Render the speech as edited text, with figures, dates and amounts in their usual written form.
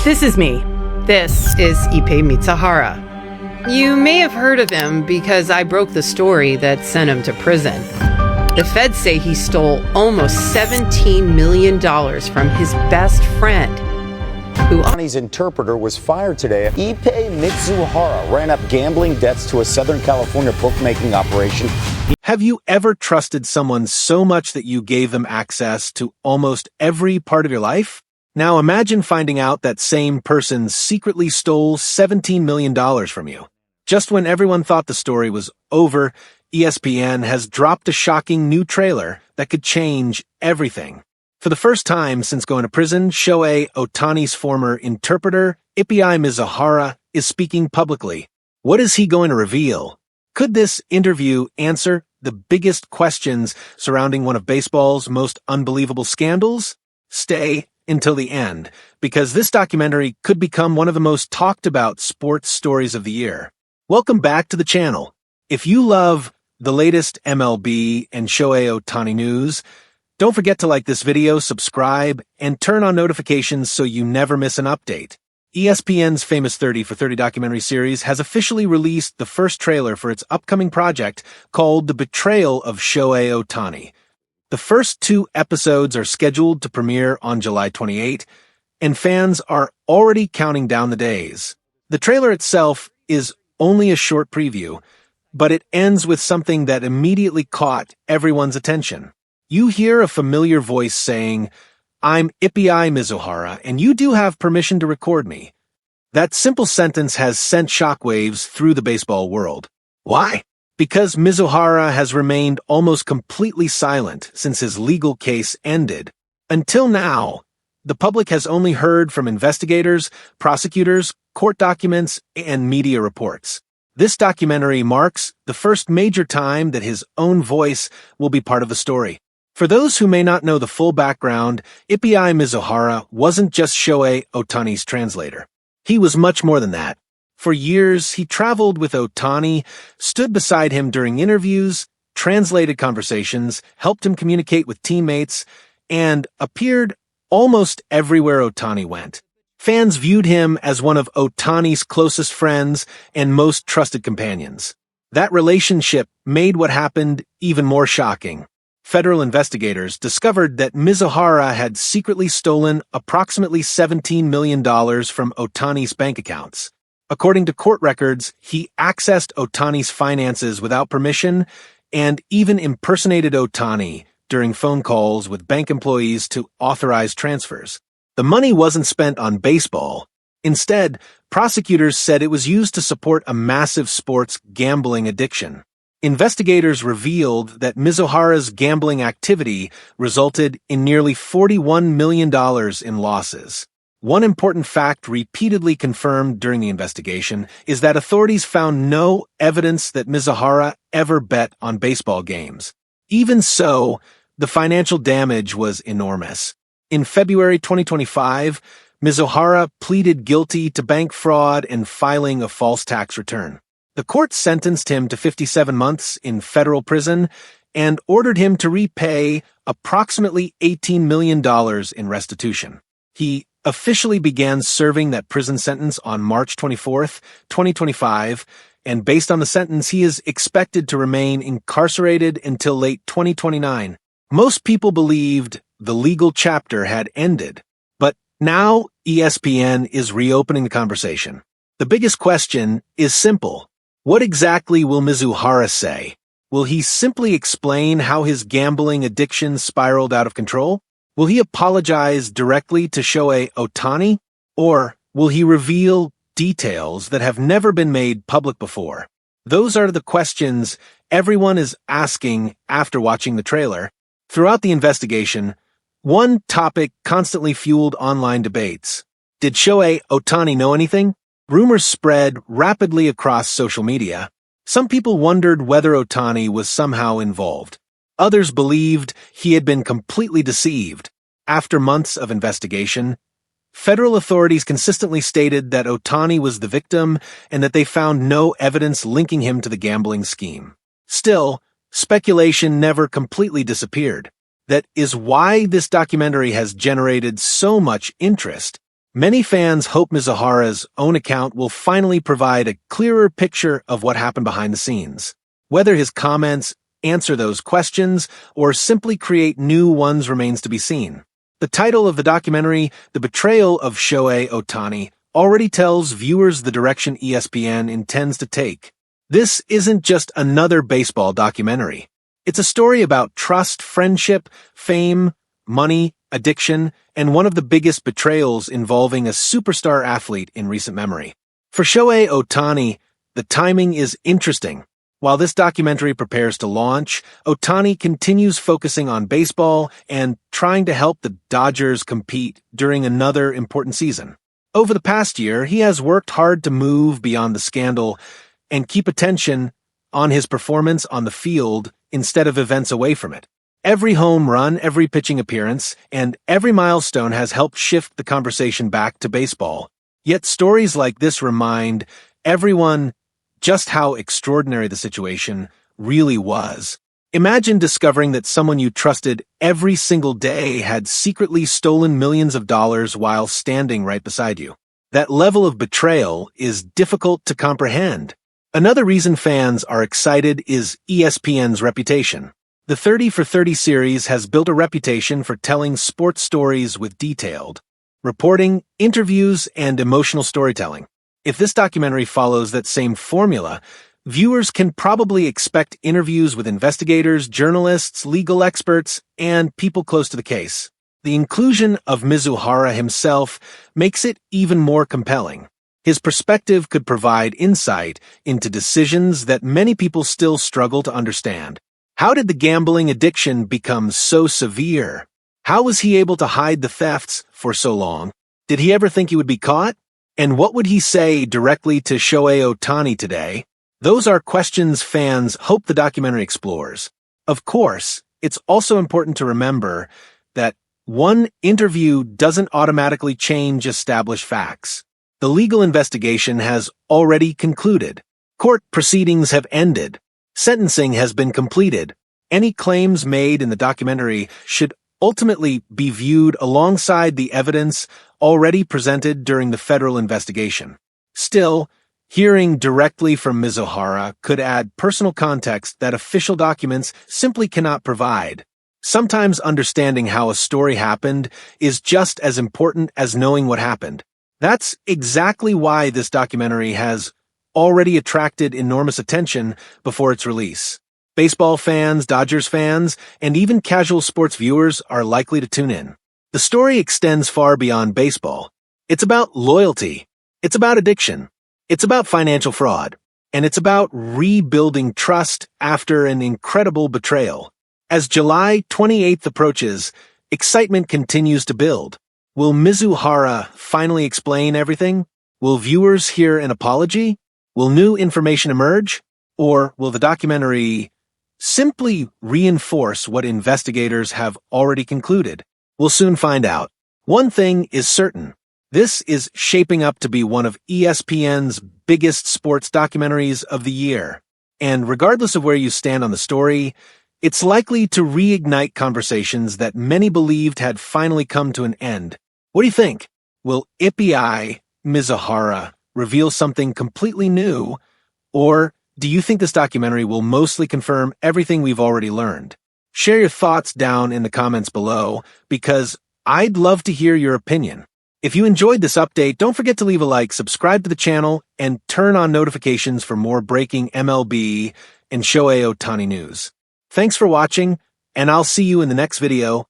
This is me. This is Ippei Mizuhara. You may have heard of him because I broke the story that sent him to prison. The feds say he stole almost $17 million from his best friend, who Ohtani's interpreter was fired today. Ippei Mizuhara ran up gambling debts to a Southern California bookmaking operation. Have you ever trusted someone so much that you gave them access to almost every part of your life? Now imagine finding out that same person secretly stole $17 million from you. Just when everyone thought the story was over, ESPN has dropped a shocking new trailer that could change everything. For the first time since going to prison, Shohei Ohtani's former interpreter, Ippei Mizuhara, is speaking publicly. What is he going to reveal? Could this interview answer the biggest questions surrounding one of baseball's most unbelievable scandals? Stay until the end, because this documentary could become one of the most talked about sports stories of the year. Welcome back to the channel. If you love the latest MLB and Shohei Ohtani news, don't forget to like this video, subscribe, and turn on notifications so you never miss an update. ESPN's Famous 30 for 30 documentary series has officially released the first trailer for its upcoming project called The Betrayal of Shohei Ohtani. The first 2 episodes are scheduled to premiere on July 28, and fans are already counting down the days. The trailer itself is only a short preview, but it ends with something that immediately caught everyone's attention. You hear a familiar voice saying, "I'm Ippei Mizuhara, and you do have permission to record me." That simple sentence has sent shockwaves through the baseball world. Why? Because Mizuhara has remained almost completely silent since his legal case ended. Until now, the public has only heard from investigators, prosecutors, court documents, and media reports. This documentary marks the first major time that his own voice will be part of the story. For those who may not know the full background, Ippei Mizuhara wasn't just Shohei Ohtani's translator. He was much more than that. For years, he traveled with Ohtani, stood beside him during interviews, translated conversations, helped him communicate with teammates, and appeared almost everywhere Ohtani went. Fans viewed him as one of Ohtani's closest friends and most trusted companions. That relationship made what happened even more shocking. Federal investigators discovered that Mizuhara had secretly stolen approximately $17 million from Ohtani's bank accounts. According to court records, he accessed Ohtani's finances without permission and even impersonated Ohtani during phone calls with bank employees to authorize transfers. The money wasn't spent on baseball. Instead, prosecutors said it was used to support a massive sports gambling addiction. Investigators revealed that Mizuhara's gambling activity resulted in nearly $41 million in losses. One important fact repeatedly confirmed during the investigation is that authorities found no evidence that Mizuhara ever bet on baseball games. Even so, the financial damage was enormous. In February 2025, Mizuhara pleaded guilty to bank fraud and filing a false tax return. The court sentenced him to 57 months in federal prison and ordered him to repay approximately $18 million in restitution. He officially began serving that prison sentence on March 24, 2025, and based on the sentence, he is expected to remain incarcerated until late 2029. Most people believed the legal chapter had ended, but now ESPN is reopening the conversation. The biggest question is simple. What exactly will Mizuhara say? Will he simply explain how his gambling addiction spiraled out of control? Will he apologize directly to Shohei Ohtani? Or will he reveal details that have never been made public before? Those are the questions everyone is asking after watching the trailer. Throughout the investigation, one topic constantly fueled online debates. Did Shohei Ohtani know anything? Rumors spread rapidly across social media. Some people wondered whether Ohtani was somehow involved. Others believed he had been completely deceived. After months of investigation, federal authorities consistently stated that Ohtani was the victim and that they found no evidence linking him to the gambling scheme. Still, speculation never completely disappeared. That is why this documentary has generated so much interest. Many fans hope Mizuhara's own account will finally provide a clearer picture of what happened behind the scenes. Whether his comments answer those questions or simply create new ones remains to be seen. The title of the documentary, The Betrayal of Shohei Ohtani, already tells viewers the direction ESPN intends to take. This isn't just another baseball documentary. It's a story about trust, friendship, fame, money, addiction, and one of the biggest betrayals involving a superstar athlete in recent memory. For Shohei Ohtani, the timing is interesting. While this documentary prepares to launch, Ohtani continues focusing on baseball and trying to help the Dodgers compete during another important season. Over the past year, he has worked hard to move beyond the scandal and keep attention on his performance on the field instead of events away from it. Every home run, every pitching appearance, and every milestone has helped shift the conversation back to baseball. Yet stories like this remind everyone just how extraordinary the situation really was. Imagine discovering that someone you trusted every single day had secretly stolen millions of dollars while standing right beside you. That level of betrayal is difficult to comprehend. Another reason fans are excited is ESPN's reputation. The 30 for 30 series has built a reputation for telling sports stories with detailed reporting, interviews, and emotional storytelling. If this documentary follows that same formula, viewers can probably expect interviews with investigators, journalists, legal experts, and people close to the case. The inclusion of Mizuhara himself makes it even more compelling. His perspective could provide insight into decisions that many people still struggle to understand. How did the gambling addiction become so severe? How was he able to hide the thefts for so long? Did he ever think he would be caught? And what would he say directly to Shohei Ohtani today? Those are questions fans hope the documentary explores. Of course, it's also important to remember that one interview doesn't automatically change established facts. The legal investigation has already concluded. Court proceedings have ended. Sentencing has been completed. Any claims made in the documentary should ultimately be viewed alongside the evidence already presented during the federal investigation. Still, hearing directly from Mizuhara could add personal context that official documents simply cannot provide. Sometimes understanding how a story happened is just as important as knowing what happened. That's exactly why this documentary has already attracted enormous attention before its release. Baseball fans, Dodgers fans, and even casual sports viewers are likely to tune in. The story extends far beyond baseball. It's about loyalty. It's about addiction. It's about financial fraud. And it's about rebuilding trust after an incredible betrayal. As July 28th approaches, excitement continues to build. Will Mizuhara finally explain everything? Will viewers hear an apology? Will new information emerge? Or will the documentary simply reinforce what investigators have already concluded? We'll soon find out. One thing is certain. This is shaping up to be one of ESPN's biggest sports documentaries of the year. And regardless of where you stand on the story, it's likely to reignite conversations that many believed had finally come to an end. What do you think? Will Ippei Mizuhara reveal something completely new, or do you think this documentary will mostly confirm everything we've already learned? Share your thoughts down in the comments below, because I'd love to hear your opinion. If you enjoyed this update, don't forget to leave a like, subscribe to the channel, and turn on notifications for more breaking MLB and Shohei Ohtani news. Thanks for watching, and I'll see you in the next video.